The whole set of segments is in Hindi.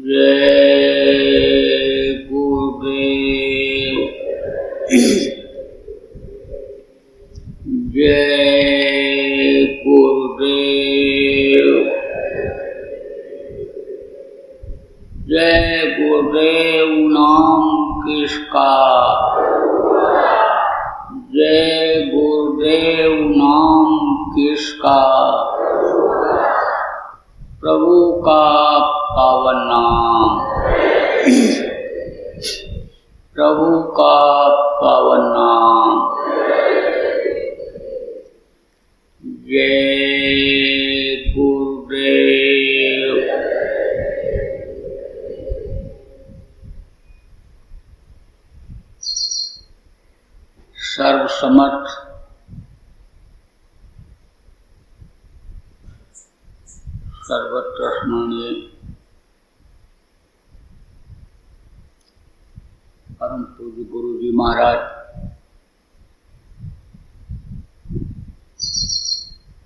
जय गुरुदेव। जय गुरुदेव। जय गुरुदेव नाम किसका, जय गुरुदेव नाम किसका, प्रभु का पावन नाम, प्रभु का पावन नाम। जय गुरुदेव। सर्वसमर्थ सर्वत्र स्मरणीय परम पूज्य गुरु जी महाराज,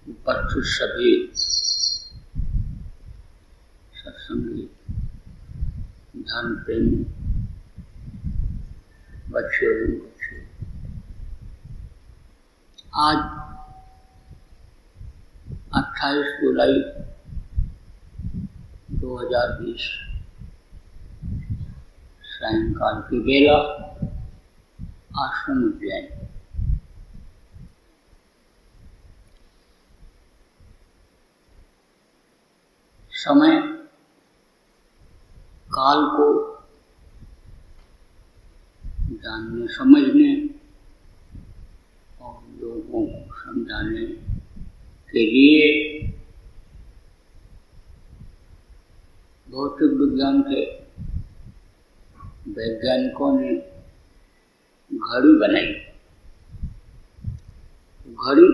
उपस्थित सभी सत्संगी धर्म प्रेमी बच्चे एवं बच्चे, आज 28 जुलाई 2020 सायंकाल की बेला आश्रम उज्जैन। समय काल को जानने समझने और लोगों को समझाने के लिए भौतिक विज्ञान के वैज्ञानिकों ने घड़ी बनाई। घड़ी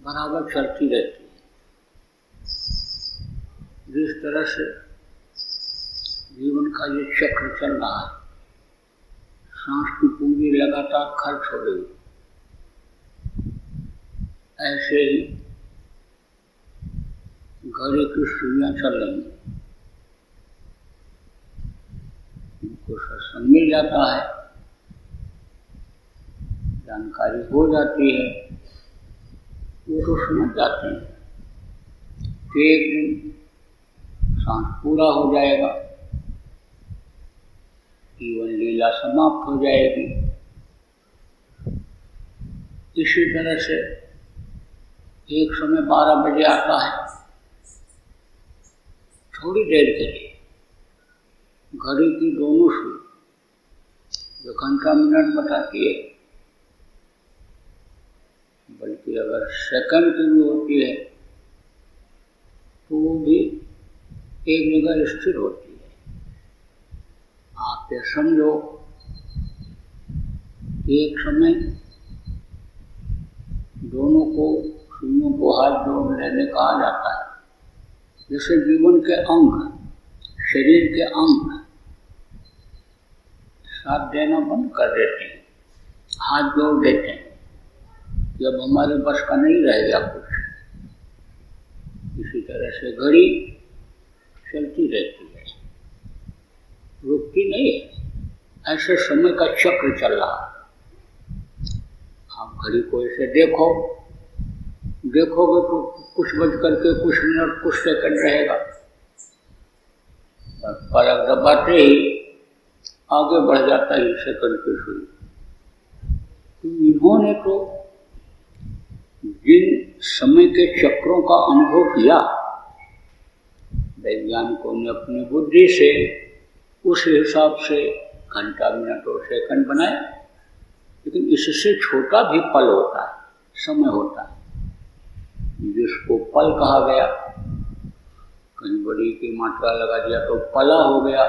बराबर चलती रहती है। जिस तरह से जीवन का ये चक्र चल रहा है, सांस की पूंजी लगातार खर्च हो रही, ऐसे ही घड़ी की सुइयां चल रही हैं। उनको सत्संग मिल जाता है, जानकारी हो जाती है, वो तो समझ जाते हैं कि एक दिन सांस पूरा हो जाएगा, जीवन लीला समाप्त हो जाएगी। इसी तरह से एक समय 12 बजे आता है, थोड़ी देर के लिए घड़ी की दोनों सुई जो घंटा मिनट बताती है, बल्कि अगर सेकंड की भी होती है तो वो भी एक जगह स्थिर होती है। आप ये समझो एक समय दोनों को सुइयों को हाथ जोड़ लेने कहा जाता है। जैसे जीवन के अंग, शरीर के अंग साथ देना बंद कर देते हैं, हाथ जोड़ देते हैं कि अब हमारे बस का नहीं रहेगा कुछ। इसी तरह से घड़ी चलती रहती है, रुकती नहीं है। ऐसे समय का चक्र चल रहा है। आप घड़ी को ऐसे देखोगे तो कुछ बज करके कुछ मिनट कुछ सेकंड रहेगा, पलक दबाते ही आगे बढ़ जाता है सेकंड की सुई। तो इन्होंने तो जिन समय के चक्रों का अनुभव किया, वैज्ञानिकों ने अपनी बुद्धि से उस हिसाब से घंटा मिनट और सेकंड बनाया। लेकिन इससे छोटा भी पल होता है, समय होता है, जिसको पल कहा गया। कहीं बड़ी की मात्रा लगा दिया तो पला हो गया।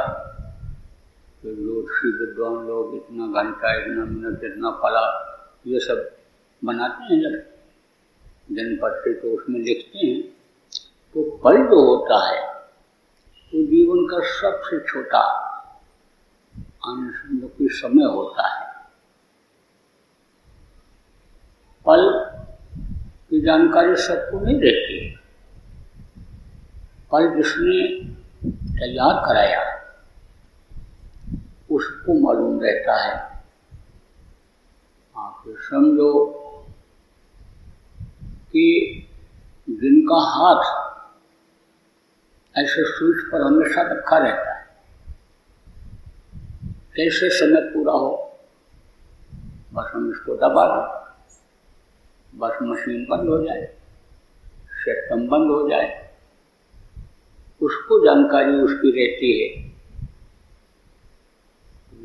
तो विद्वान लोग इतना घंटा, इतना मिनट, इतना पला, ये सब बनाते हैं जब जनपत्र, तो उसमें लिखते हैं। तो पल जो होता है वो जीवन का सबसे छोटा अनुसंधान समय होता है। पल की जानकारी सबको नहीं रहती। पल जिसने तैयार कराया उसको मालूम रहता है। आप समझो कि जिनका हाथ ऐसे स्विच पर हमेशा रखा रहता है, कैसे समय पूरा हो बस हम इसको दबा दें, बस मशीन बंद हो जाए, सिस्टम बंद हो जाए, उसको जानकारी उसकी रहती है।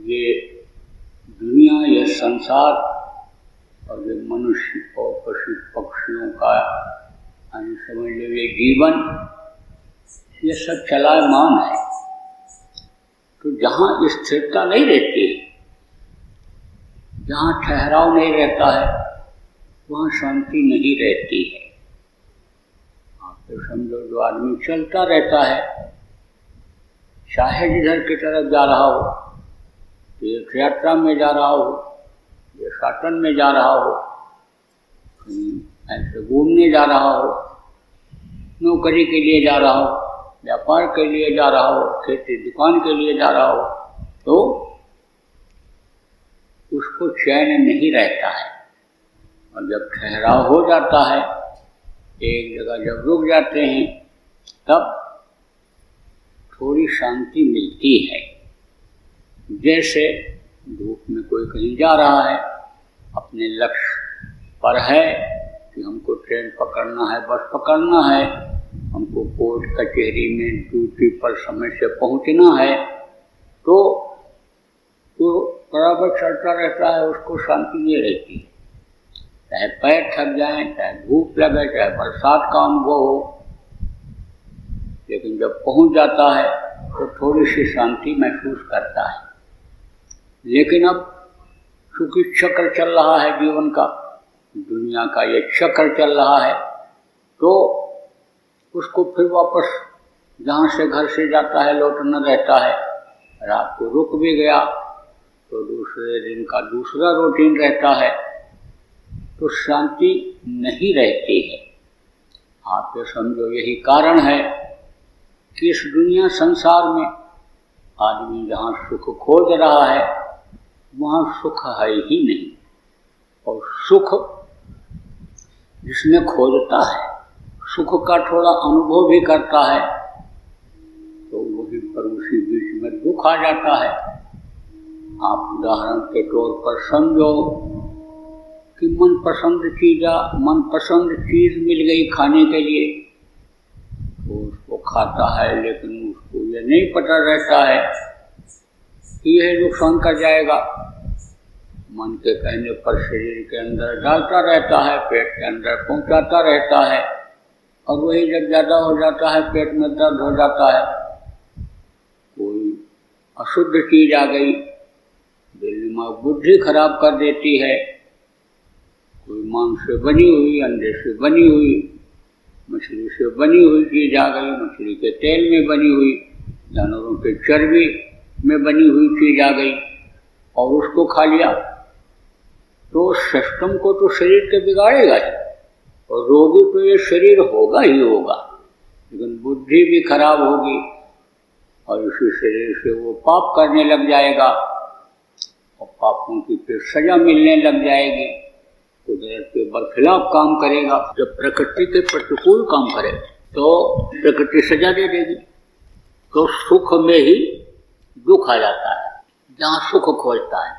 ये दुनिया, ये संसार और ये मनुष्य और पशु पक्षियों का समझ लीजिए जीवन, ये सब चलायमान है। तो जहाँ स्थिरता नहीं रहती, जहाँ ठहराव नहीं रहता है, वहाँ शांति नहीं रहती है। आप तो समझो जो आदमी चलता रहता है, चाहे जिधर की तरफ जा रहा हो, तीर्थ यात्रा में जा रहा हो या साटन में जा रहा हो, ऐसे घूमने जा रहा हो, नौकरी के लिए जा रहा हो, व्यापार के लिए जा रहा हो, खेती दुकान के लिए जा रहा हो, तो उसको चैन नहीं रहता है। और जब ठहराव हो जाता है, एक जगह जब रुक जाते हैं, तब थोड़ी शांति मिलती है। जैसे धूप में कोई कहीं जा रहा है, अपने लक्ष्य पर है कि हमको ट्रेन पकड़ना है, बस पकड़ना है, हमको कोर्ट कचहरी में ड्यूटी पर समय से पहुंचना है, तो बराबर चलता रहता है, उसको शांति नहीं रहती। चाहे पैर थक जाए, चाहे धूप लगे, चाहे बरसात का अनुभव हो, लेकिन जब पहुंच जाता है तो थोड़ी सी शांति महसूस करता है। लेकिन अब चूंकि चक्र चल रहा है जीवन का, दुनिया का ये चक्र चल रहा है, तो उसको फिर वापस जहाँ से घर से जाता है लौटना रहता है। रात को रुक भी गया तो दूसरे दिन का दूसरा रूटीन रहता है, तो शांति नहीं रहती है। आप ये समझो यही कारण है कि इस दुनिया संसार में आदमी जहाँ सुख खोज रहा है, वहाँ सुख है ही नहीं। और सुख जिसमें खोजता है, सुख का थोड़ा अनुभव भी करता है, तो वही पर उसी बीच में दुख आ जाता है। आप उदाहरण के तौर पर समझो कि मनपसंद चीज मिल गई खाने के लिए, तो उसको खाता है, लेकिन उसको ये नहीं पता रहता है कि यह नुकसान कर जाएगा। मन के कहने पर शरीर के अंदर डालता रहता है, पेट के अंदर पहुंचाता रहता है, और वही जब ज़्यादा हो जाता है, पेट में दर्द हो जाता है, कोई अशुद्ध चीज आ गई, दिमाग बुद्धि खराब कर देती है, कोई मांस से बनी हुई, अंडे से बनी हुई, मछली से बनी हुई चीज आ गई, मछली के तेल में बनी हुई, जानवरों के चर्बी में बनी हुई चीज आ गई, और उसको खा लिया, तो सिस्टम को तो शरीर के बिगाड़ेगा ही, और रोगी तो ये शरीर होगा ही होगा, लेकिन बुद्धि भी खराब होगी, और इसी शरीर से वो पाप करने लग जाएगा, और पापों की फिर सजा मिलने लग जाएगी, कुदरत के बरखिलाफ काम करेगा। जब प्रकृति के प्रतिकूल काम करे तो प्रकृति सजा दे देगी। तो सुख में ही दुख आ जाता है, जहाँ सुख खोजता है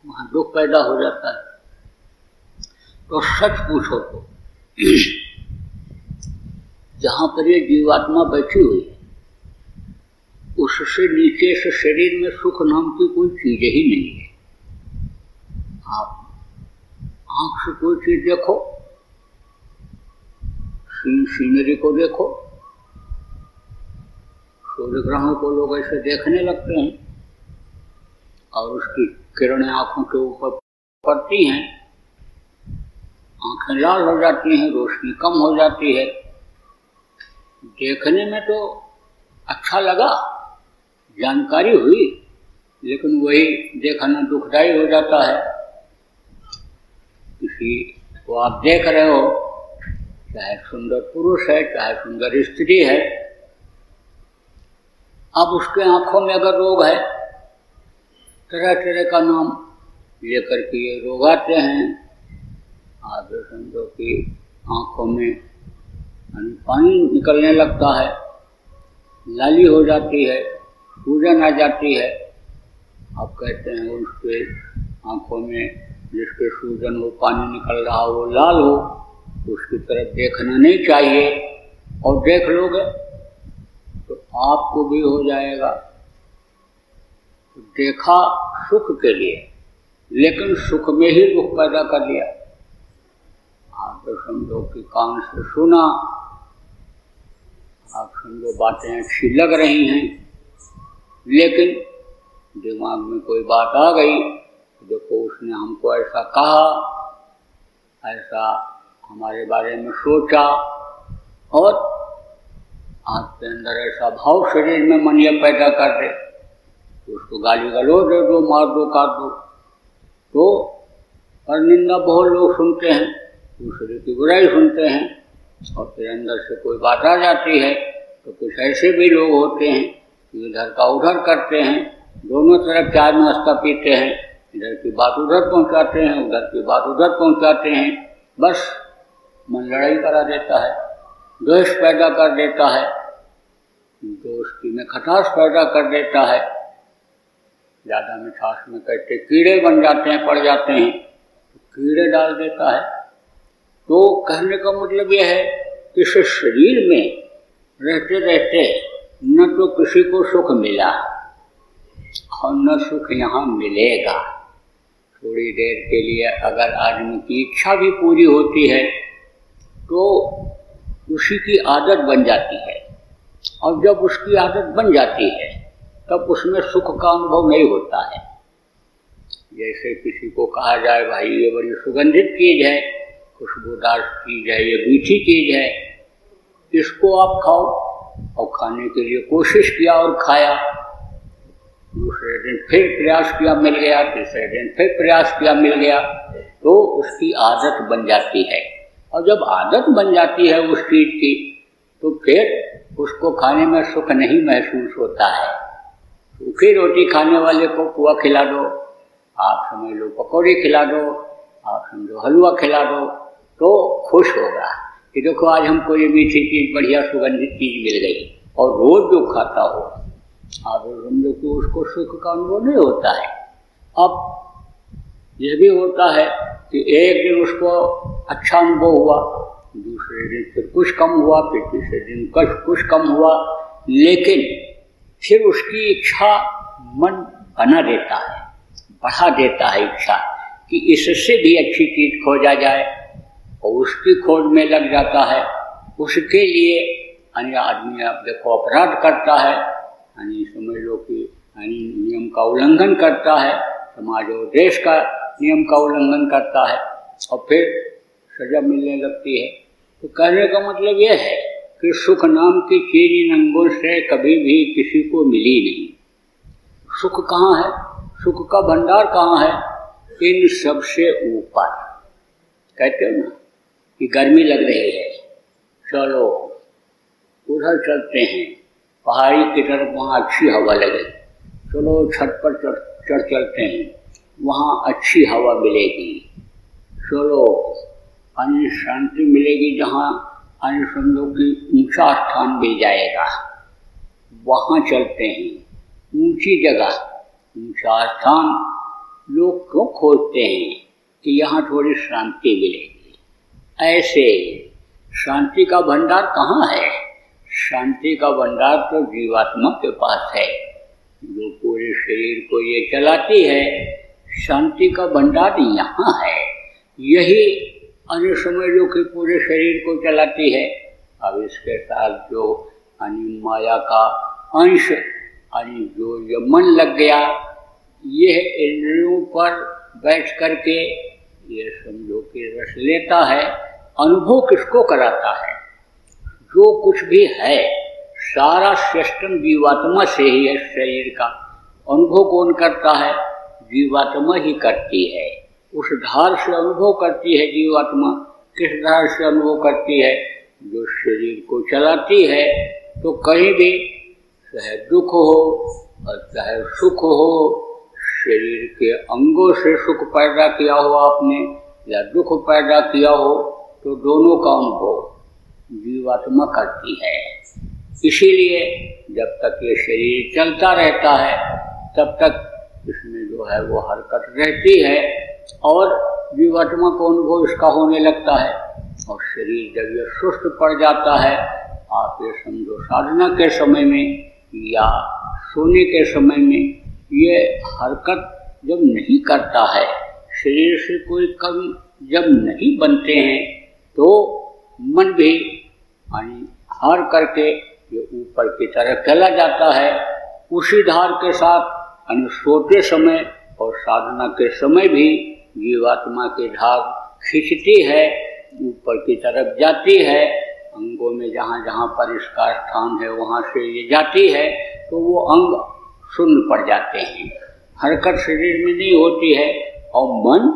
वहाँ दुख पैदा हो जाता है। तो सच पूछो तो जहाँ पर ये जीवात्मा बैठी हुई है, उससे नीचे से शरीर में सुख नाम की कोई चीज ही नहीं है। आप आंख से कोई चीज देखो, सीनरी को देखो, सूर्य ग्रहण को लोग ऐसे देखने लगते हैं, और उसकी किरणें आंखों के ऊपर पड़ती हैं, आंखें लाल हो जाती हैं, रोशनी कम हो जाती है। देखने में तो अच्छा लगा, जानकारी हुई, लेकिन वही देखना दुखदायी हो जाता है। किसी को आप देख रहे हो, चाहे सुंदर पुरुष है, चाहे सुंदर स्त्री है, अब उसके आँखों में अगर रोग है, तरह तरह का नाम लेकर के ये रोग आते हैं। आप समझो कि आँखों में पानी निकलने लगता है, लाली हो जाती है, सूजन आ जाती है। आप कहते हैं उसके आँखों में जिसके सूजन हो, पानी निकल रहा हो, लाल हो, उसकी तरफ देखना नहीं चाहिए। और देख लोगे तो आपको भी हो जाएगा। देखा सुख के लिए, लेकिन सुख में ही दुख पैदा कर लिया। आप तो समझो कि कान से सुना, आप समझो बातें अच्छी लग रही हैं, लेकिन दिमाग में कोई बात आ गई, देखो उसने हमको ऐसा कहा, ऐसा हमारे बारे में सोचा, और आपके अंदर ऐसा भाव शरीर में मन ये पैदा कर दे, उसको गाली गलौज दे दो, मार दो, काट दो, तो परनिंदा बहुत लोग सुनते हैं, दूसरे की बुराई सुनते हैं, और फिर अंदर से कोई बात आ जाती है। तो कुछ ऐसे भी लोग होते हैं कि इधर का उधर करते हैं, दोनों तरफ चाय नाश्ता पीते हैं, इधर की बात उधर पहुंचाते हैं, उधर की बात उधर पहुंचाते हैं। बस मन लड़ाई करा देता है, द्वेष पैदा कर देता है, दोस्ती में खटास पैदा कर देता है। ज़्यादा मिठास में कहते कीड़े बन जाते हैं, पड़ जाते हैं, तो कीड़े डाल देता है। तो कहने का मतलब यह है कि इस शरीर में रहते रहते न तो किसी को सुख मिला और न सुख यहाँ मिलेगा। थोड़ी देर के लिए अगर आदमी की इच्छा भी पूरी होती है तो उसी की आदत बन जाती है, और जब उसकी आदत बन जाती है तब उसमें सुख का अनुभव नहीं होता है। जैसे किसी को कहा जाए भाई ये बड़ी सुगंधित चीज़ है, खुशबूदार चीज़ है, ये मीठी चीज़ है, इसको आप खाओ, और खाने के लिए कोशिश किया और खाया, दूसरे दिन फिर प्रयास किया मिल गया, तीसरे दिन फिर प्रयास किया मिल गया, तो उसकी आदत बन जाती है। और जब आदत बन जाती है उस चीज़ की, तो फिर उसको खाने में सुख नहीं महसूस होता है। सूखी रोटी खाने वाले को पुआ खिला दो, आप समझ लो पकौड़ी खिला दो, आप समझो हलवा खिला दो, तो खुश होगा कि देखो आज हमको ये मीठी चीज़, बढ़िया सुगंधित चीज़ मिल गई। और रोज़ जो खाता हो, आप समझो कि उसको सुख का अनुभव नहीं होता है। अब ये भी होता है कि एक दिन उसको अच्छा अनुभव हुआ, दूसरे दिन फिर कुछ कम हुआ, फिर तीसरे दिन कुछ कम हुआ, लेकिन फिर उसकी इच्छा मन बना देता है, बढ़ा देता है इच्छा कि इससे भी अच्छी चीज़ खोजा जाए, और उसकी खोज में लग जाता है। उसके लिए अन्य आदमी आप देखो अपराध करता है, यानी समझ लो कि यानी नियम का उल्लंघन करता है, समाज और देश का नियम का उल्लंघन करता है, और फिर सजा मिलने लगती है। तो कहने का मतलब यह है कि सुख नाम की चीज इन अंगों से कभी भी किसी को मिली नहीं। सुख कहाँ है? सुख का भंडार कहाँ है? इन सबसे ऊपर। कहते हो ना कि गर्मी लग रही है, चलो उधर चलते हैं पहाड़ी की तरफ, वहाँ अच्छी हवा लगे, चलो छत पर चढ़ चलते हैं, वहाँ अच्छी हवा मिलेगी, चलो अन्य शांति मिलेगी, जहाँ अन्य समझो कि ऊंचा स्थान मिल जाएगा, वहाँ चलते हैं। ऊंची जगह, ऊंचा स्थान लोग क्यों खोजते हैं कि यहाँ थोड़ी शांति मिलेगी। ऐसे शांति का भंडार कहाँ है? शांति का भंडार तो जीवात्मा के पास है, जो पूरे शरीर को ये चलाती है। शांति का भंडार यहाँ है, यही अन्य समझ लो कि पूरे शरीर को चलाती है। अब इसके साथ जो अन्य माया का अंश अन्य जो ये मन लग गया, ये इंद्रियों पर बैठ करके ये समझो कि रस लेता है। अनुभव किसको कराता है? जो कुछ भी है सारा सिस्टम जीवात्मा से ही है। शरीर का अनुभव कौन करता है? जीवात्मा ही करती है। उस धार से अनुभव करती है जीवात्मा। किस धार से अनुभव करती है? जो शरीर को चलाती है। तो कहीं भी चाहे दुख हो और चाहे सुख हो, शरीर के अंगों से सुख पैदा किया हो आपने या दुख पैदा किया हो, तो दोनों का अनुभव जीवात्मा करती है। इसीलिए जब तक ये शरीर चलता रहता है तब तक इसमें जो है वो हरकत रहती है और जीवात्मा को अनुभव इसका होने लगता है। और शरीर जब ये सुस्त पड़ जाता है, आप ये समझो साधना के समय में या सोने के समय में ये हरकत जब नहीं करता है, शरीर से कोई कम जब नहीं बनते हैं, तो मन भी हार करके ये ऊपर की तरफ चला जाता है। उसी धार के साथ सोते समय और साधना के समय भी जीवात्मा की धार खींचती है, ऊपर की तरफ जाती है, अंगों में जहाँ जहाँ पर इसका स्थान है वहाँ से ये जाती है, तो वो अंग शून्य पड़ जाते हैं, हरकत शरीर में नहीं होती है। और मन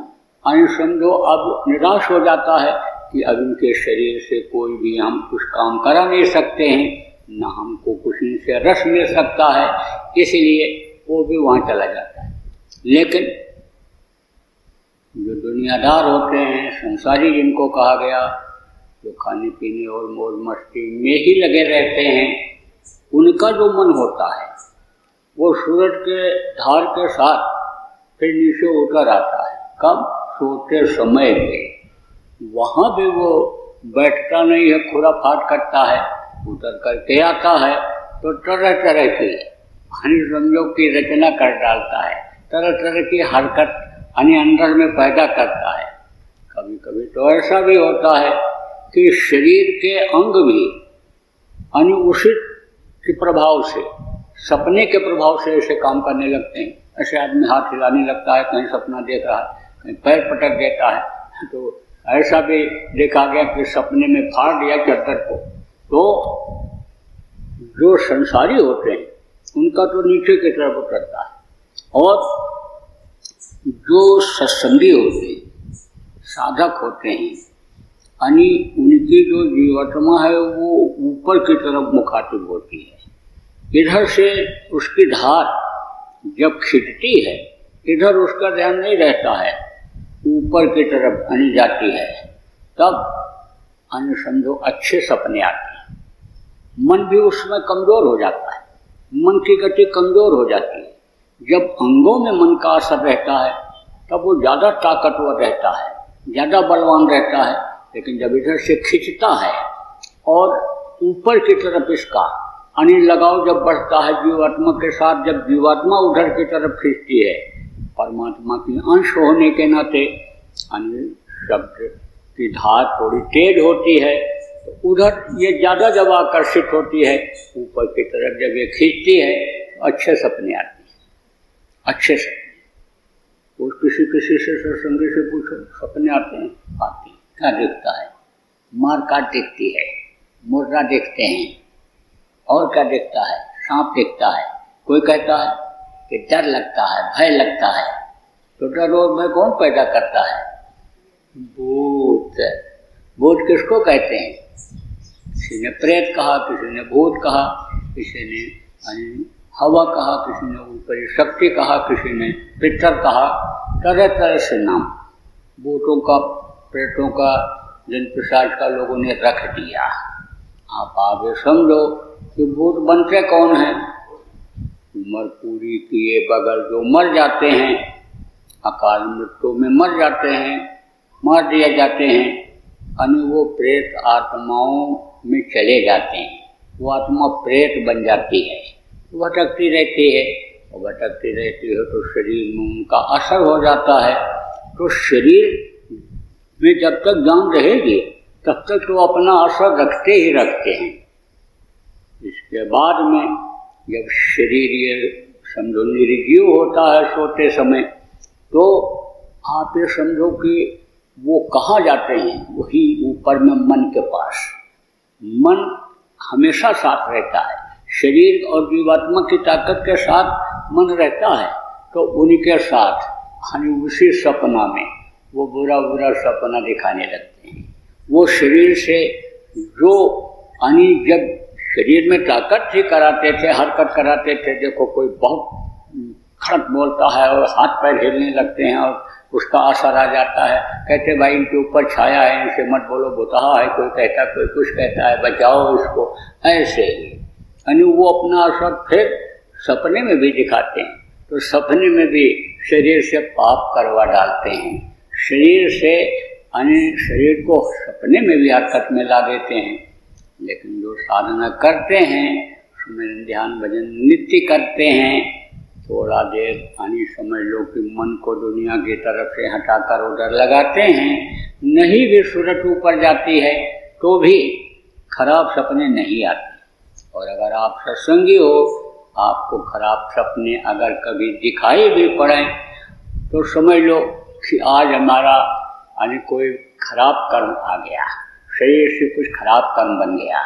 समझो अब निराश हो जाता है कि अब इनके शरीर से कोई भी हम कुछ काम करा नहीं सकते हैं, न हमको कुछ इनसे रस मिल सकता है, इसलिए वो भी वहाँ चला जाता है। लेकिन जो दुनियादार होते हैं, संसारी जिनको कहा गया, जो खाने पीने और मौज मस्ती में ही लगे रहते हैं, उनका जो मन होता है वो सूरज के धार के साथ फिर नीचे उतर आता है। कब? सोते समय में। वहाँ भी वो बैठता नहीं है, खुराफात करता है, उतर करके आता है तो तरह तरह की समझो की रचना कर डालता है, तरह तरह की हरकत अंदर में पैदा करता है। कभी कभी तो ऐसा भी होता है कि शरीर के अंग भी उसी के प्रभाव से, सपने के प्रभाव से ऐसे काम करने लगते हैं। ऐसे आदमी हाथ हिलाने लगता है, कहीं सपना देख रहा है, कहीं पैर पटक देता है, तो ऐसा भी देखा गया कि सपने में फाड़ दिया चद्दर को। तो जो संसारी होते हैं उनका तो नीचे की तरफ उतरता है, और जो सत्संगी होते हैं, साधक होते हैं, उनकी जो जीवात्मा है वो ऊपर की तरफ मुखातिब होती है। इधर से उसकी धार जब खिंचती है, इधर उसका ध्यान नहीं रहता है, ऊपर की तरफ जाती है, तब समझो अच्छे सपने आते हैं। मन भी उसमें कमज़ोर हो जाता है, मन की गति कमज़ोर हो जाती है। जब अंगों में मन का असर रहता है तब वो ज़्यादा ताकतवर रहता है, ज़्यादा बलवान रहता है। लेकिन जब इधर से खिंचता है और ऊपर की तरफ इसका लगाव जब बढ़ता है जीवात्मा के साथ, जब जीवात्मा उधर की तरफ खींचती है, परमात्मा की अंश होने के नाते शब्द की धार थोड़ी तेज होती है, तो उधर ये ज़्यादा जब आकर्षित होती है, ऊपर की तरफ जब ये खींचती है, तो अच्छे सपने आते हैं, अच्छे सपने। और किसी किसी से सत्संगी से पूछो, सपने आते हैं? आते हैं। क्या दिखता है? मार काट दिखती है, मुर्रा देखते हैं, और क्या दिखता है? सांप दिखता है। कोई कहता है कि डर लगता है, भय लगता है। तो डर और भय कौन पैदा करता है? भूत। भूत किसको कहते हैं? किसी ने प्रेत कहा, किसी ने भूत कहा, किसी ने हवा कहा, किसी ने ऊपरी शक्ति कहा, किसी ने पितर कहा, तरह तरह से नाम भूतों का, प्रेतों का, जिन पिशाच का लोगों ने रख दिया। आप आगे समझो कि भूत बनते कौन हैं? उम्र पूरी किए बगैर जो मर जाते हैं, अकाल मृत्यु में मर जाते हैं, मार दिए जाते हैं, वो प्रेत आत्माओं में चले जाते हैं। वो आत्मा प्रेत बन जाती है, भटकती रहती है, और भटकती रहती है तो शरीर में उनका असर हो जाता है। तो शरीर में जब तक जान रहेगी तब तक तो अपना असर रखते ही रखते हैं। इसके बाद में जब शरीर ये समझो निर्जीव होता है सोते समय, तो आप ये समझो कि वो कहाँ जाते हैं? वही ऊपर में मन के पास। मन हमेशा साथ रहता है, शरीर और जीवात्मा की ताकत के साथ मन रहता है, तो उनके साथ उसी सपना में वो बुरा बुरा सपना दिखाने लगते हैं। वो शरीर से जो जब शरीर में ताकत थी, कराते थे, हरकत कराते थे। देखो कोई बहुत खड़क बोलता है और हाथ पैर हिलने लगते हैं और उसका असर आ जाता है, कहते भाई इनके ऊपर छाया है, इनसे मत बोलो, बुतहा है, कोई कहता कोई कुछ कहता है, बचाओ इसको। ऐसे ही यानी वो अपना असर फिर सपने में भी दिखाते हैं। तो सपने में भी शरीर से पाप करवा डालते हैं, शरीर से यानी शरीर को सपने में भी हरकत में ला देते हैं। लेकिन जो साधना करते हैं, सुमिरन ध्यान भजन नित्य करते हैं, थोड़ा देर यानी समझ लो कि मन को दुनिया की तरफ से हटाकर उधर लगाते हैं, नहीं भी सूरत ऊपर जाती है तो भी खराब सपने नहीं आते। और अगर आप सत्संगी हो, आपको खराब सपने अगर कभी दिखाई भी पड़े तो समझ लो कि आज हमारा यानी कोई खराब कर्म आ गया, शरीर से कुछ खराब कर्म बन गया,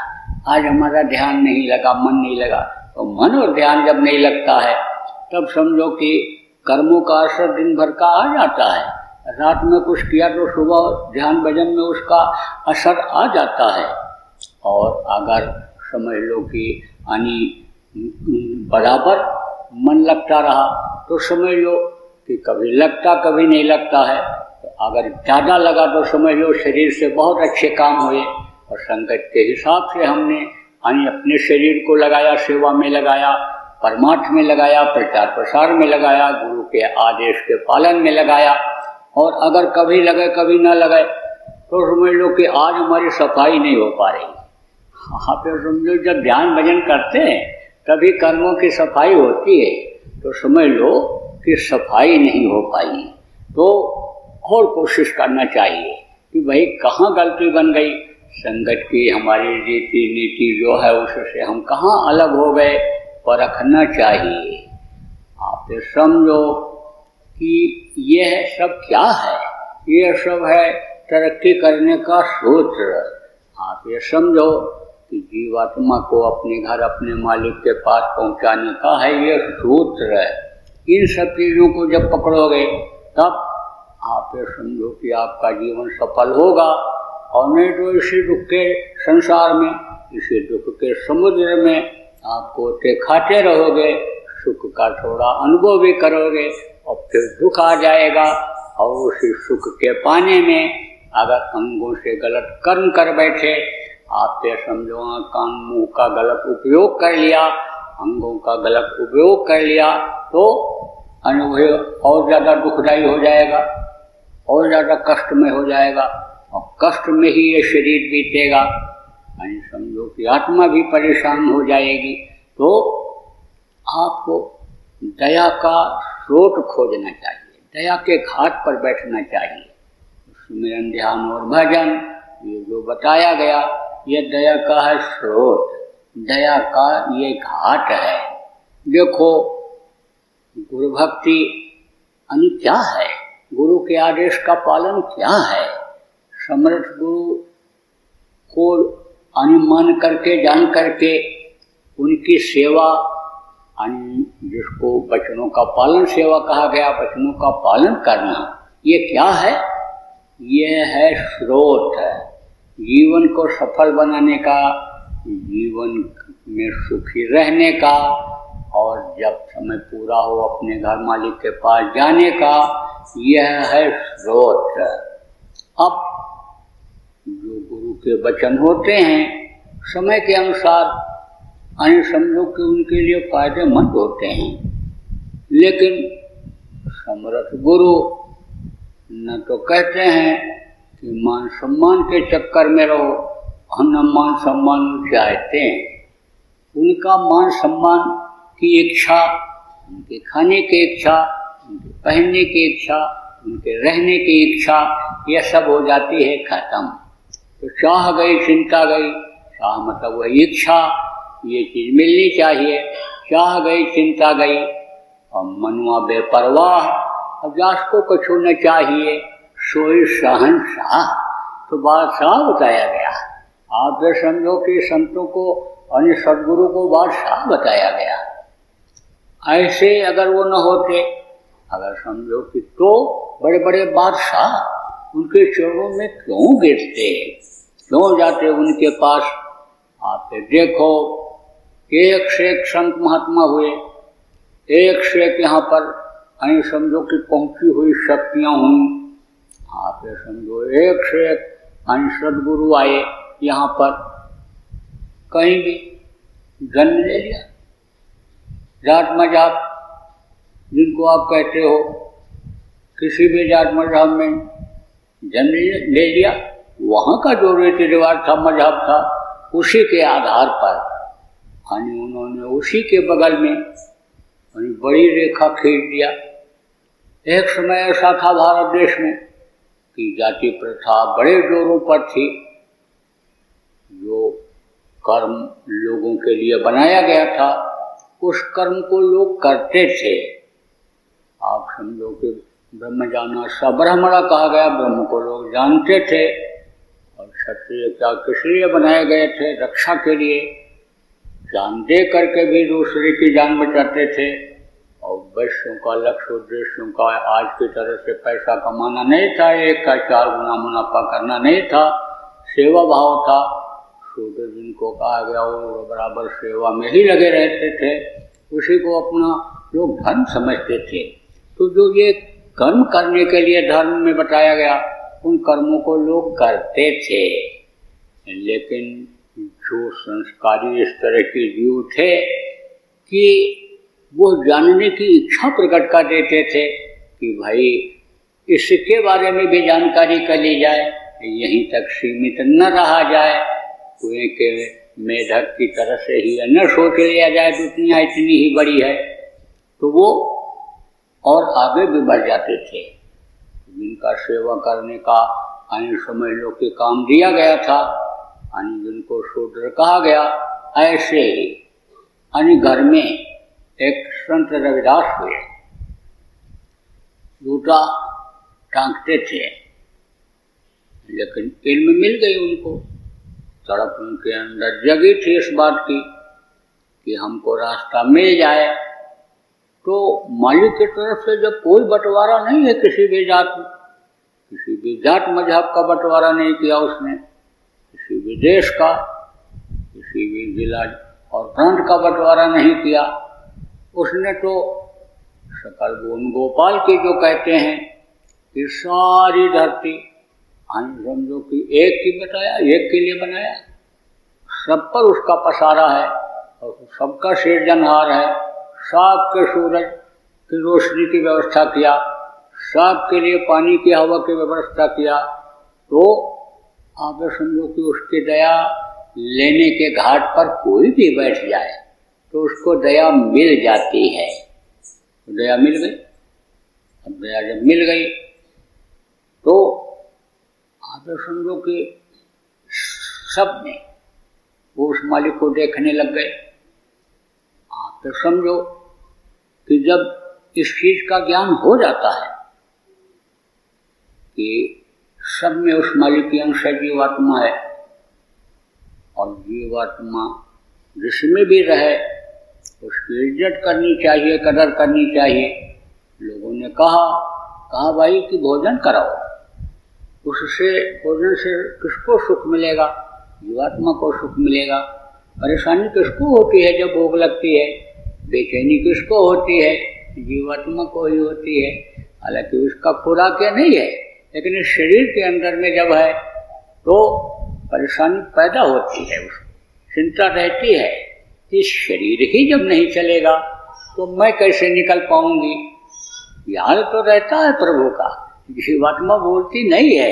आज हमारा ध्यान नहीं लगा, मन नहीं लगा। तो मन और ध्यान जब नहीं लगता है तब समझो कि कर्मों का असर दिन भर का आ जाता है। रात में कुछ किया तो सुबह ध्यान भजन में उसका असर आ जाता है। और अगर समझ लो कि यानी बराबर मन लगता रहा तो समझ लो कि कभी लगता कभी नहीं लगता है। तो अगर ज़्यादा लगा तो समझ लो शरीर से बहुत अच्छे काम हुए। और संगत के हिसाब से हमने यानी अपने शरीर को लगाया, सेवा में लगाया, परमार्थ में लगाया, प्रचार प्रसार में लगाया, गुरु के आदेश के पालन में लगाया। और अगर कभी लगे कभी ना लगे तो समझ लो कि आज हमारी सफाई नहीं हो पा रही। हाँ फिर समझो जब ध्यान भजन करते हैं तभी कर्मों की सफाई होती है, तो समझ लो कि सफाई नहीं हो पाई। तो और कोशिश करना चाहिए कि भाई कहाँ गलती बन गई, संगत की हमारी रीति नीति जो है उससे हम कहाँ अलग हो गए, परखना चाहिए। आप ये समझो कि यह सब क्या है, यह सब है तरक्की करने का सूत्र। आप ये समझो कि जीवात्मा को अपने घर अपने मालिक के पास पहुंचाने का है ये सूत्र है। इन सब चीज़ों को जब पकड़ोगे तब आप ये समझो कि आपका जीवन सफल होगा। और नहीं तो इसी दुख के संसार में, इसी दुख के समुद्र में आप गोते खाते रहोगे, सुख का थोड़ा अनुभव भी करोगे और फिर दुख आ जाएगा। और उसी सुख के पाने में अगर अंगों से गलत कर्म कर बैठे, आप ये समझो कान मुंह का गलत उपयोग कर लिया, अंगों का गलत उपयोग कर लिया, तो अनुभव और ज़्यादा दुखदायी हो जाएगा, और ज़्यादा कष्ट में हो जाएगा। और कष्ट में ही ये शरीर बीतेगा, यानी समझो कि आत्मा भी परेशान हो जाएगी। तो आपको दया का स्रोत खोजना चाहिए, दया के घाट पर बैठना चाहिए। सुमिरन ध्यान और भजन ये जो बताया गया ये दया का है स्रोत, दया का ये घाट है। देखो गुरु भक्ति यानी क्या है, गुरु के आदेश का पालन क्या है। समर्थ गुरु को अनुमान करके जान करके उनकी सेवा, जिसको वचनों का पालन सेवा कहा गया, वचनों का पालन करना, ये क्या है, ये है स्रोत है जीवन को सफल बनाने का, जीवन में सुखी रहने का, और जब समय पूरा हो अपने घर मालिक के पास जाने का, यह है स्रोत। अब जो गुरु के वचन होते हैं समय के अनुसार समझो कि उनके लिए फायदेमंद होते हैं, लेकिन समर्थ गुरु न तो कहते हैं कि मान सम्मान के चक्कर में रहो, हम न मान सम्मान चाहते हैं। उनका मान सम्मान की इच्छा, उनके खाने की इच्छा, उनके पहनने की इच्छा, उनके रहने की इच्छा, यह सब हो जाती है खत्म। तो चाह गई चिंता गई, चाह मतलब वही इच्छा, ये चीज़ मिलनी चाहिए, चाह गई चिंता गई, और मनुआ बेपरवाह, अब जास को कछु न चाहिए सोई शहंशाह। तो बादशाह बताया गया। आप ये समझो कि संतों को और सदगुरु को बादशाह बताया गया। ऐसे अगर वो न होते, अगर समझो कि तो बड़े बड़े बादशाह उनके चरणों में क्यों गिरते, क्यों जाते उनके पास, आप देखो एक से एक संत महात्मा हुए, एक से एक यहाँ पर कहीं समझो कि पहुंची हुई शक्तियां हुई। आप ये समझो एक से एक कहीं सदगुरु आए यहाँ पर, कहीं भी जन्म ले लिया। जात मजहब जिनको आप कहते हो, किसी भी जात मजहब में जन्म ले लिया, वहाँ का जो रीति रिवाज था, मजहब था, उसी के आधार पर उन्होंने उसी के बगल में बड़ी रेखा खींच दिया। एक समय ऐसा था भारत देश में कि जाति प्रथा बड़े जोरों पर थी। जो कर्म लोगों के लिए बनाया गया था, उस कर्म को लोग करते थे। आप समझो कि ब्रह्म जाना सब्रह्मणा कहा गया, ब्रह्म को लोग जानते थे। और क्षत्रिय क्या किस लिए बनाए गए थे? रक्षा के लिए। जान दे करके भी दूसरे की जान बचाते थे। और वैश्यों का लक्ष्य उद्देश्यों का आज की तरह से पैसा कमाना नहीं था, एक का 4 गुना मुनाफा करना नहीं था, सेवा भाव था। शूद्र जिनको कहा गया वो बराबर सेवा में ही लगे रहते थे, उसी को अपना लोग धर्म समझते थे। तो जो ये कर्म करने के लिए धर्म में बताया गया, उन कर्मों को लोग करते थे। लेकिन जो संस्कारी इस तरह के जीव थे कि वो जानने की इच्छा प्रकट कर देते थे कि भाई इसके बारे में भी जानकारी कर ली जाए, यहीं तक सीमित न रहा जाए, कुएं के मेढक की तरह से ही न सोच लिया जाए दुनिया इतनी ही बड़ी है। तो वो और आगे भी बढ़ जाते थे। जिनका सेवा करने का अन्य समझ लो कि काम दिया गया था, अन्य जिनको शूद्र कहा गया, ऐसे ही अन्य घर में एक संत रविदास हुए, जूता टांगते थे, लेकिन इल्म मिल गई उनको। तड़प उनके अंदर जगी थी इस बात की कि हमको रास्ता मिल जाए। तो मालिक की तरफ से जब कोई बंटवारा नहीं है किसी भी जात मजहब का बंटवारा नहीं किया उसने, किसी भी देश का, किसी भी जिला और प्रांत का बंटवारा नहीं किया उसने। तो सकल गुण गोपाल की जो कहते हैं कि सारी धरती समझो कि एक की बताया, एक के लिए बनाया, सब पर उसका पसारा है और सबका सृजनहार है। सबके सूरज की रोशनी की व्यवस्था किया, सबके लिए पानी की हवा की व्यवस्था किया। तो आप समझो कि उसकी दया लेने के घाट पर कोई भी बैठ जाए तो उसको दया मिल जाती है। तो दया मिल गई। अब दया जब मिल गई तो आप समझो कि सब ने उस मालिक को देखने लग गए। आप तो समझो कि जब इस चीज का ज्ञान हो जाता है कि सब में उस मालिक की अंश जीवात्मा है और जीवात्मा जिसमें भी रहे उसकी इज्जत करनी चाहिए, कदर करनी चाहिए। लोगों ने कहा भाई कि भोजन कराओ, उससे भोजन से किसको सुख मिलेगा? जीवात्मा को सुख मिलेगा। परेशानी किसको होती है जब भूख लगती है? बेचैनी किसको होती है? जीवात्मा को ही होती है। हालांकि उसका खुराक नहीं है, लेकिन इस शरीर के अंदर में जब है तो परेशानी पैदा होती है, उसको चिंता रहती है। इस शरीर ही जब नहीं चलेगा तो मैं कैसे निकल पाऊंगी? याद तो रहता है प्रभु का, जीवात्मा बोलती नहीं है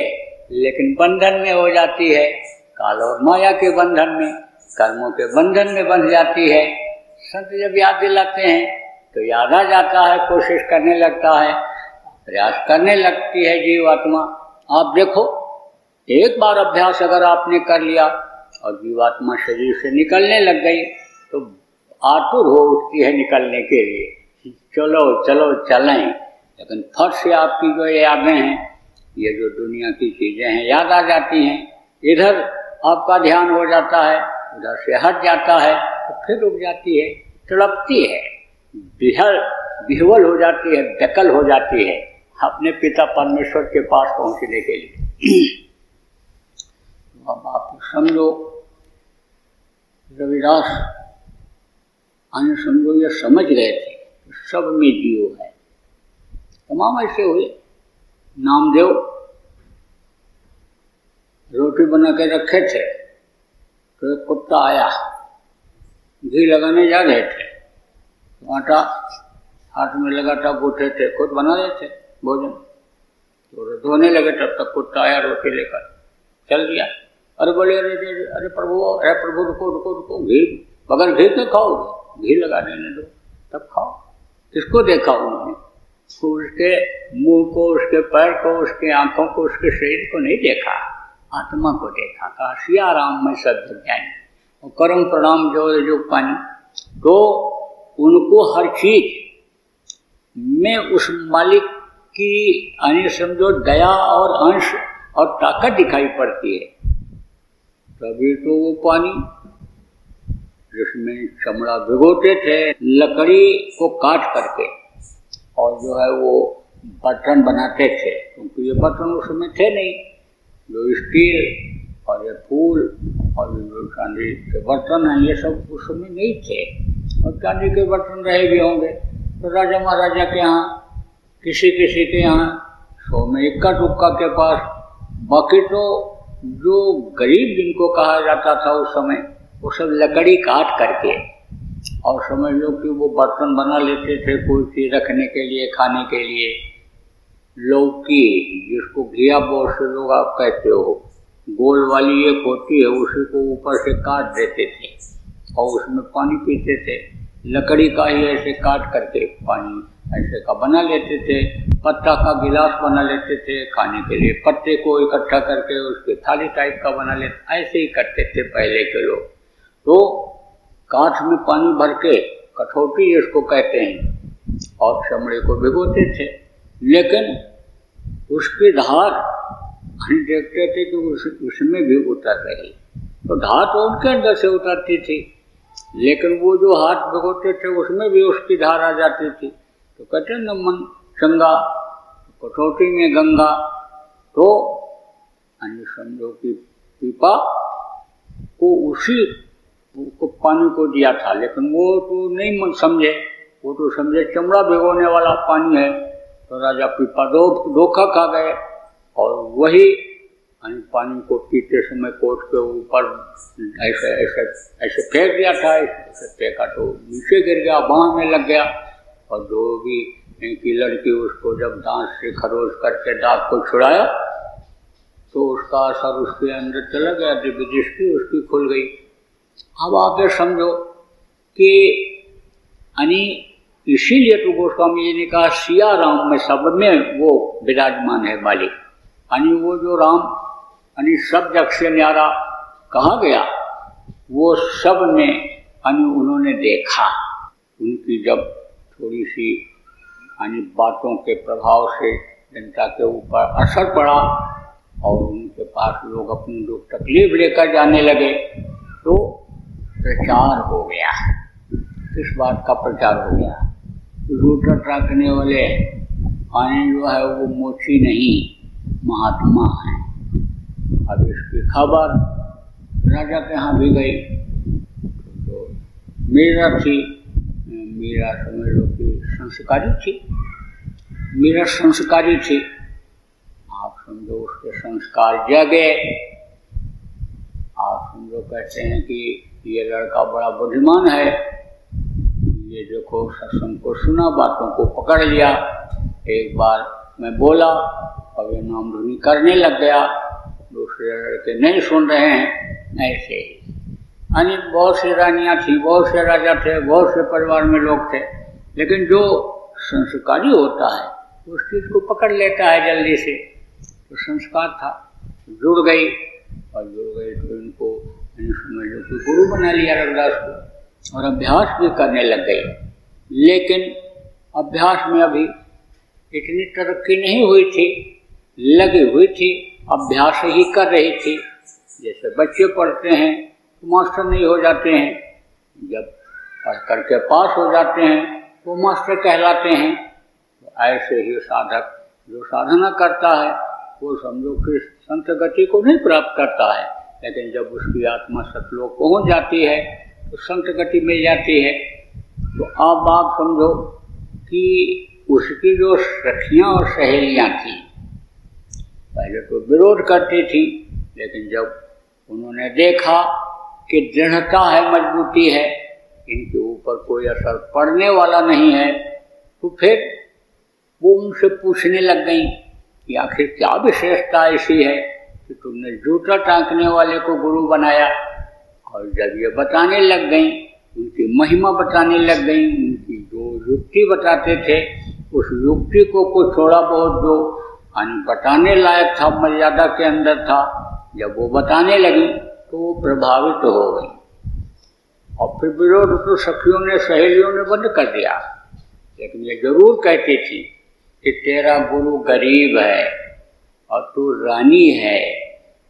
लेकिन बंधन में हो जाती है, काल और माया के बंधन में, कर्मों के बंधन में बंध जाती है। संत जब याद दिलाते हैं तो याद आ जाता है, कोशिश करने लगता है, प्रयास करने लगती है जीवात्मा। आप देखो, एक बार अभ्यास अगर आपने कर लिया और जीवात्मा शरीर से निकलने लग गई तो आतुर हो उठती है निकलने के लिए, चलो चलो चलें। लेकिन फट से आपकी जो यादें हैं, ये जो दुनिया की चीजें हैं, याद आ जाती हैं, इधर आपका ध्यान हो जाता है, उधर से हट जाता है, तो फिर रुक जाती है, तड़पती है, विह्वल हो जाती है, बेकल हो जाती है अपने पिता परमेश्वर के पास पहुंचने के लिए। अब आप समझो रविदास आने समझो ये समझ गए थे सब में जीव है। तमाम ऐसे हुए। नामदेव रोटी बना के रखे थे तो एक कुत्ता आया, घी लगाने जा रहे थे, तो आटा हाथ में लगाता बूटे थे, खुद बना रहे थे भोजन, तो धोने लगे तब तक कुत्ता आया रोटी लेकर चल दिया। अरे बोले अरे प्रभु रुको रुको रुको, घी बगैर घी के खाओ, घी लगा देने दो तब खाओ। किसको देखा उन्होंने? उसके मुंह को, उसके पैर को, उसके आंखों को, उसके शरीर को नहीं देखा, आत्मा को देखा। कहा सिया राम में सब जग जाए और करम प्रणाम जो पानी। तो उनको हर चीज में उस मालिक की यानी समझो दया और अंश और ताकत दिखाई पड़ती है। तभी तो वो पानी जिसमें चमड़ा भिगोते थे लकड़ी को काट करके और जो है वो बर्तन बनाते थे, क्योंकि ये बर्तन उस समय थे नहीं, जो स्टील और ये फूल और जो चांदी के बर्तन हैं ये सब उस समय नहीं थे। और चांदी के बर्तन रहे भी होंगे तो राजा महाराजा के यहाँ, किसी किसी के यहाँ, 100 में इक्का दुक्का के पास। बाकी तो जो गरीब जिनको कहा जाता था उस समय, वो सब लकड़ी काट करके और समझ लो कि वो बर्तन बना लेते थे कोई चीज रखने के लिए, खाने के लिए। लौकी जिसको घिया बोल से लोग आप कहते हो, गोल वाली एक होती है, उसी को ऊपर से काट देते थे और उसमें पानी पीते थे। लकड़ी का ही ऐसे काट करके पानी ऐसे का बना लेते थे। पत्ता का गिलास बना लेते थे खाने के लिए, पत्ते को इकट्ठा करके उसके थाली टाइप का बना लेते, ऐसे ही करते थे पहले के लोग। तो कांच में पानी भर के, कठौती इसको कहते हैं, और चमड़े को भिगोते थे। लेकिन उसकी धार हम देखते थे कि उसमें भी उतर रही, तो धार तो उनके अंदर से उतरती थी, लेकिन वो जो हाथ भिगोते थे उसमें भी उसकी धार आ जाती थी। तो कहते हैं न मन चंगा कठौती में गंगा। तो समझो कि पीपा को उसी को पानी को दिया था, लेकिन वो तो नहीं समझे, वो तो समझे चमड़ा भिगोने वाला पानी है। तो राजा पीपा धोखा खा गए और वही पानी को पीते समय कोट के ऊपर ऐसे ऐसे ऐसे फेंक दिया था। ऐसे फेंका तो नीचे गिर गया, बाँह में लग गया। और जो भी की लड़की उसको जब दांत से खरोच करके दाग को छुड़ाया तो उसका असर उसके अंदर चला गया, दिव्य दृष्टि उसकी खुल गई। अब आप ये समझो कि इसीलिए तो गोस्वामी जी ने कहा सिया राम में सब में वो विराजमान है मालिक। वो जो राम सब जग से न्यारा कहा गया, वो सब में उन्होंने देखा। उनकी जब थोड़ी सी बातों के प्रभाव से जनता के ऊपर असर पड़ा और उनके पास लोग अपनी जो तकलीफ लेकर जाने लगे, तो प्रचार हो गया। किस बात का प्रचार हो गया? रूटर रखने वाले जो है वो मोची नहीं, महात्मा है। अब इसकी खबर राजा के यहाँ भी गई। तो मीरा थी, मीरा समझ लो कि संस्कारी थी, मीरा संस्कारी थी। आप समझो उसके संस्कार जगे। आप समझो कहते हैं कि ये लड़का बड़ा बुद्धिमान है, ये देखो सत्संग को सुना, बातों को पकड़ लिया। एक बार मैं बोला और ये नाम धुनी करने लग गया, दूसरे लड़के नहीं सुन रहे हैं। ऐसे ही बहुत सी रानियाँ थी, बहुत से राजा थे, बहुत से परिवार में लोग थे, लेकिन जो संस्कारी होता है उस चीज़ को पकड़ लेता है जल्दी से। तो संस्कार था, जुड़ गई और जुड़ गई तो इनको समझ लो कि गुरु बना लिया रविदास को और अभ्यास भी करने लग गई। लेकिन अभ्यास में अभी इतनी तरक्की नहीं हुई थी, लगी हुई थी, अभ्यास ही कर रही थी। जैसे बच्चे पढ़ते हैं तो मास्टर नहीं हो जाते हैं, जब पढ़ करके पास हो जाते हैं तो मास्टर कहलाते हैं। तो ऐसे ही साधक जो साधना करता है वो समझो कि संत गति को नहीं प्राप्त करता है, लेकिन जब उसकी आत्मा सतलोक पहुँच जाती है तो संत गति मिल जाती है। तो अब आप समझो कि उसकी जो सखियां और सहेलियां थी पहले तो विरोध करती थी, लेकिन जब उन्होंने देखा कि दृढ़ता है, मजबूती है, इनके ऊपर कोई असर पड़ने वाला नहीं है, तो फिर वो उनसे पूछने लग गई कि आखिर क्या विशेषता ऐसी है कि तुमने जूता टाँकने वाले को गुरु बनाया। और जब ये बताने लग गई, उनकी महिमा बताने लग गई, उनकी जो युक्ति बताते थे उस युक्ति को कुछ थोड़ा बहुत जो बताने लायक था, मर्यादा के अंदर था, जब वो बताने लगी तो वो प्रभावित हो गई। और फिर विरोध तो सखियों ने सहेलियों ने बंद कर दिया, लेकिन ये जरूर कहती थी कि तेरा गुरु गरीब है और तू रानी है,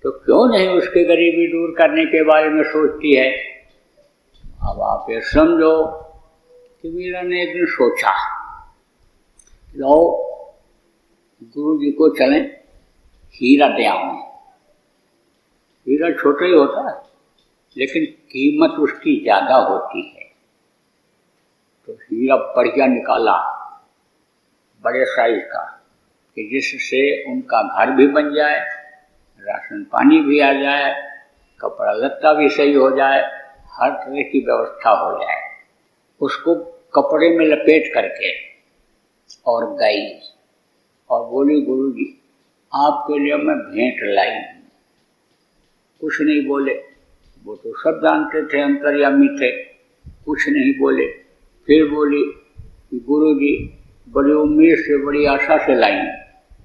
तो क्यों नहीं उसके गरीबी दूर करने के बारे में सोचती है। अब आप ये समझो कि मीरा ने एक दिन सोचा, लो गुरु जी को चलें हीरा दे आऊं। हीरा छोटा ही होता है, लेकिन कीमत उसकी ज्यादा होती है। तो हीरा बढ़िया निकाला, बड़े साइज का, कि जिससे उनका घर भी बन जाए, राशन पानी भी आ जाए, कपड़ा लत्ता भी सही हो जाए, हर तरह की व्यवस्था हो जाए। उसको कपड़े में लपेट करके और गई और बोली, गुरु जी आपके लिए मैं भेंट लाई हूँ। कुछ नहीं बोले, वो तो सब जानते थे, अंतर्यामी थे, कुछ नहीं बोले। फिर बोली, गुरु जी बड़ी उम्मीद से, बड़ी आशा से लाई हूँ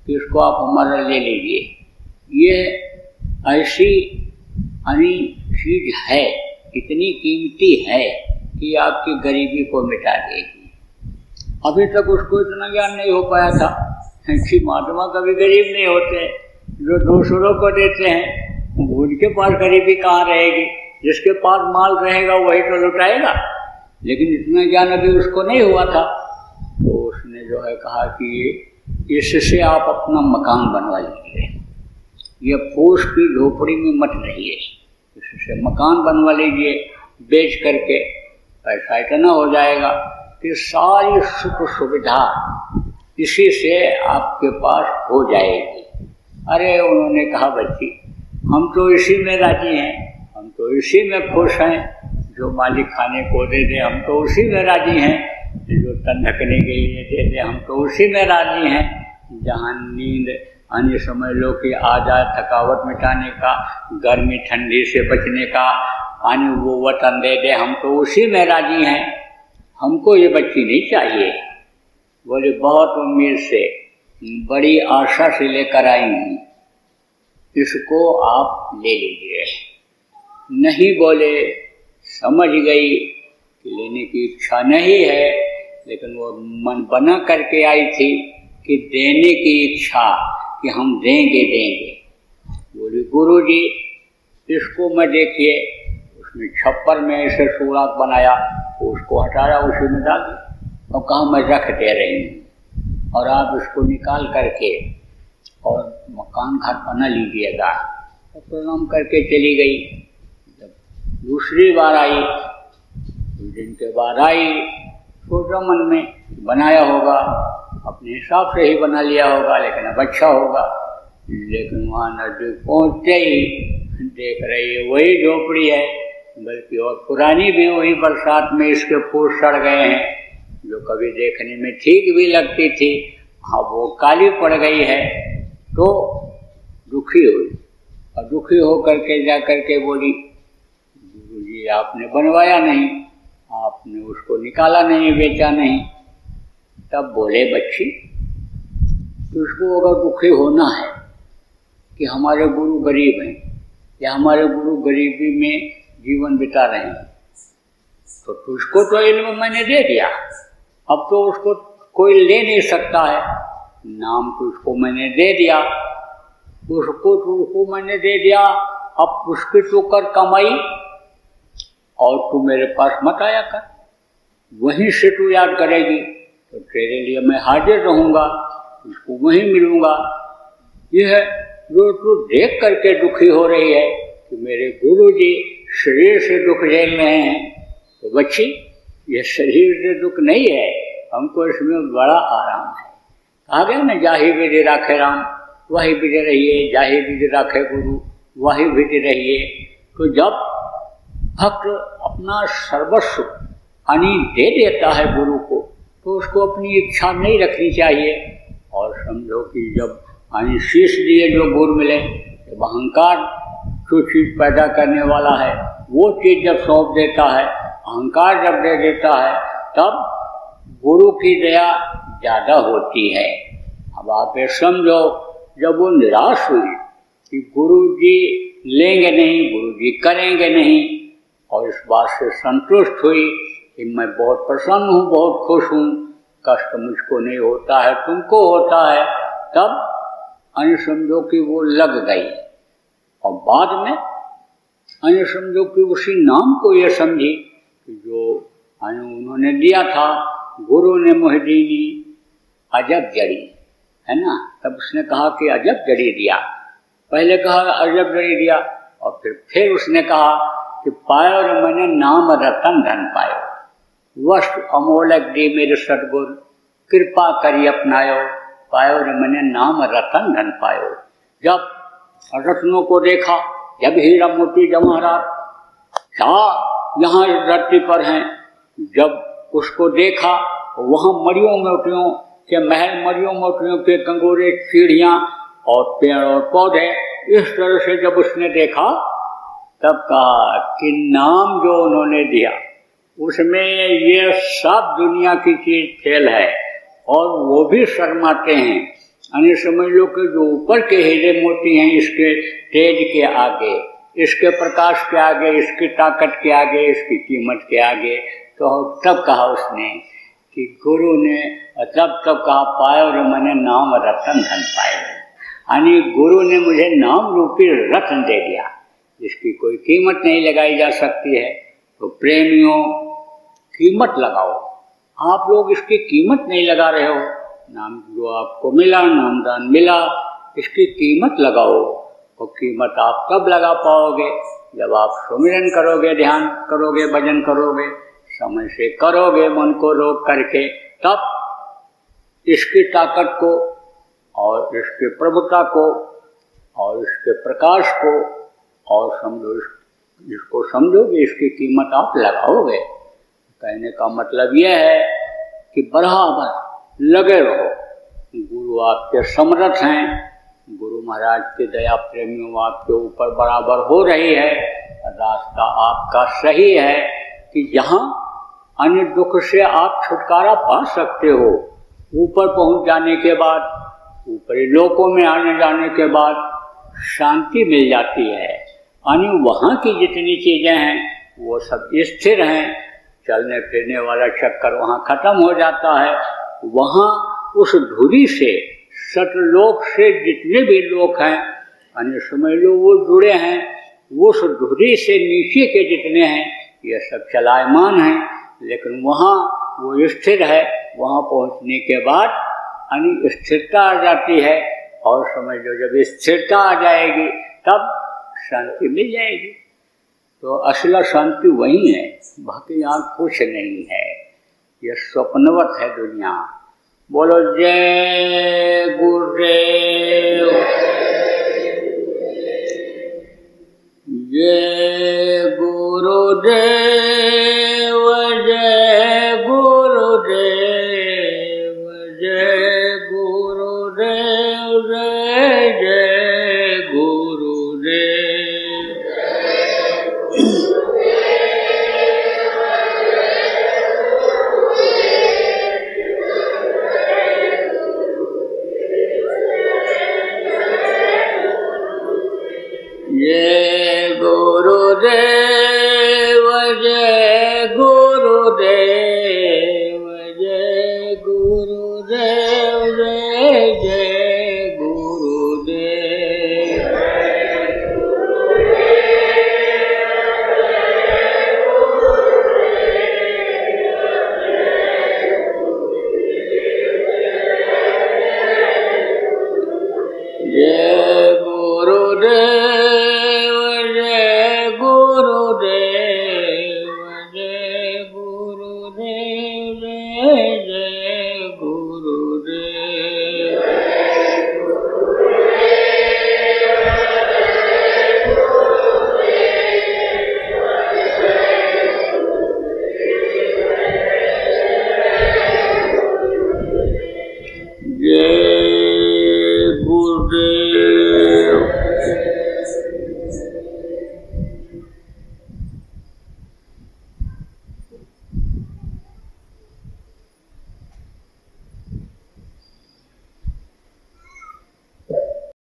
कि इसको आप हमारा ले लीजिए। ये ऐसी अनी चीज है, इतनी कीमती है कि आपकी गरीबी को मिटा देगी। अभी तक उसको इतना ज्ञान नहीं हो पाया था कि महात्मा कभी गरीब नहीं होते, जो दूसरों को देते हैं उनके पास गरीबी कहाँ रहेगी, जिसके पास माल रहेगा वही तो लुटाएगा। लेकिन इतना ज्ञान अभी उसको नहीं हुआ था, तो उसने जो है कहा कि इससे आप अपना मकान बनवा लीजिए, ये फूस की झोपड़ी में मत रहिए, इससे मकान बनवा लीजिए, बेच करके पैसा इतना हो जाएगा कि सारी सुख सुविधा इसी से आपके पास हो जाएगी। अरे उन्होंने कहा, बच्ची हम तो इसी में राजी हैं, हम तो इसी में खुश हैं, जो मालिक खाने को दे दे हम तो उसी में राजी हैं, जो तन ढकने के लिए दे दे हम तो उसी में राजी हैं, जहाँ नींद अन्य समझ लो कि आ जाए, थकावट मिटाने का, गर्मी ठंडी से बचने का, पानी वो वतन दे दे हम तो उसी में राजी हैं, हमको ये बच्ची नहीं चाहिए। बोले बहुत उम्मीद से, बड़ी आशा से लेकर आई हूँ, इसको आप ले लीजिए। नहीं बोले, समझ गई कि लेने की इच्छा नहीं है, लेकिन वो मन बना करके आई थी कि देने की इच्छा, कि हम देंगे देंगे। बोली, गुरु जी इसको मैं देखिए, उसने छप्पर में ऐसे सुराख बनाया, उसको हटाया, उसी में डाल दिया और कहा मैं रख दे रही हूँ और आप इसको निकाल करके और मकान घर बना लीजिएगा। तो प्रणाम करके चली गई। जब दूसरी बार आई, कुछ दिन के बाद आई, सोचा मन में बनाया होगा, अपने हिसाब से ही बना लिया होगा, लेकिन अब अच्छा होगा। लेकिन वहाँ नजदीक पहुँचते ही देख रही है वही झोपड़ी है, बल्कि और पुरानी भी, वही बरसात में इसके फूस सड़ गए हैं, जो कभी देखने में ठीक भी लगती थी, अब वो काली पड़ गई है। तो दुखी हुई और दुखी हो करके जा करके बोली, गुरु जी आपने बनवाया नहीं, आपने उसको निकाला नहीं, बेचा नहीं। तब बोले, बच्ची तुझको अगर दुखी होना है कि हमारे गुरु गरीब हैं या हमारे गुरु गरीबी में जीवन बिता रहे हैं, तो तुझको तो इल्म मैंने दे दिया, अब तो उसको कोई ले नहीं सकता है। नाम तुझको मैंने दे दिया, तुझको मैंने दे दिया, अब उसकी तू कर कमाई और तू मेरे पास मत आया कर, वहीं से तू याद करेगी तो तेरे लिए मैं हाजिर रहूँगा, उसको वहीं मिलूँगा। यह है जो तू देख करके दुखी हो रही है कि मेरे गुरु जी शरीर से दुख झेल रहे हैं, तो बच्ची ये शरीर से दुख नहीं है, हमको इसमें बड़ा आराम है। कहा गया ना, जाहि विधि राखे राम वही विधि रहिए, जाहि विधि राखे गुरु वही विधि रहिए। तो जब भक्त अपना सर्वस्व दे देता है गुरु को, तो उसको अपनी इच्छा नहीं रखनी चाहिए। और समझो कि जब शीश दिए जो गुरु मिले, जब अहंकार जो चीज़ पैदा करने वाला है वो चीज़ जब सौंप देता है, अहंकार जब दे देता है, तब गुरु की दया ज़्यादा होती है। अब आप ये समझो, जब वो निराश हुई कि गुरु जी लेंगे नहीं, गुरु जी करेंगे नहीं, और इस बात से संतुष्ट हुई कि मैं बहुत प्रसन्न हूँ, बहुत खुश हूँ, कष्ट मुझको नहीं होता है, तुमको होता है, तब समझो कि वो लग गई। और बाद में समझो कि उसी नाम को ये समझी कि जो उन्होंने दिया था, गुरु ने मोह दीनी अजब जड़ी, है ना। तब उसने कहा कि अजब जड़ी दिया, पहले कहा अजब जड़ी दिया, और फिर उसने कहा कि पायो रे मैंने नाम रतन धन पायो, वस्तु अमोलक दी मेरे सतगुर, कृपा करी अपनायो, पायो रे मैंने नाम रतन धन पायो। जब रत्नों को देखा, जब हीरा मोती जवाहरात क्या यहाँ इस धरती पर हैं, जब उसको देखा, वहाँ मरियों मोतियों के महल, मरियों मोतियों के कंगोरे, सीढ़ियाँ और पेड़ और पौधे, इस तरह से जब उसने देखा, तब कहा कि नाम जो उन्होंने दिया उसमें ये सब दुनिया की चीज खेल है, और वो भी शर्माते हैं। समझ लो कि जो ऊपर के हीरे मोती हैं, इसके तेज के आगे, इसके प्रकाश के आगे, इसकी ताकत के आगे, इसकी कीमत के आगे। तो तब कहा उसने कि गुरु ने, तब कहा पायो रे मैंने नाम रतन धन पायो, यानी गुरु ने मुझे नाम रूपी रत्न दे दिया, जिसकी कोई कीमत नहीं लगाई जा सकती है। तो प्रेमियों, कीमत लगाओ। आप लोग इसकी कीमत नहीं लगा रहे हो, नाम जो आपको मिला, नामदान मिला, इसकी कीमत लगाओ। और कीमत आप तब लगा पाओगे जब आप सुमिरन करोगे, ध्यान करोगे, भजन करोगे, समय से करोगे, मन को रोक करके, तब इसकी ताकत को और इसकी प्रभुता को और इसके प्रकाश को और समझो, इसको समझोगे, इसकी कीमत आप लगाओगे। कहने का मतलब यह है कि बराबर लगे रहो। गुरु आपके समर्थ हैं, गुरु महाराज की दया प्रेमियों आपके ऊपर बराबर हो रही है। रास्ता आपका सही है कि जहाँ अन्य दुख से आप छुटकारा पा सकते हो। ऊपर पहुँच जाने के बाद, ऊपरी लोकों में आने जाने के बाद शांति मिल जाती है। यानी वहाँ की जितनी चीज़ें हैं वो सब स्थिर हैं, चलने फिरने वाला चक्कर वहाँ खत्म हो जाता है। वहाँ उस धुरी से, सतलोक से जितने भी लोग हैं, यानी समझ लो वो जुड़े हैं, वो उस धुरी से नीचे के जितने हैं ये सब चलायमान हैं, लेकिन वहाँ वो स्थिर है। वहाँ पहुँचने के बाद यानी स्थिरता आ जाती है, और समझ लो जब स्थिरता आ जाएगी तब शांति मिल जाएगी। तो असला शांति वही है, बाकी यहाँ कुछ नहीं है, ये स्वप्नवत है दुनिया। बोलो जय गुरुदेव, जय गुरुदेव, जय गुरुदेव, जय गुरुदेव, जय जय गुरुदेव। जय गुरुदेव, जय गुरुदेव,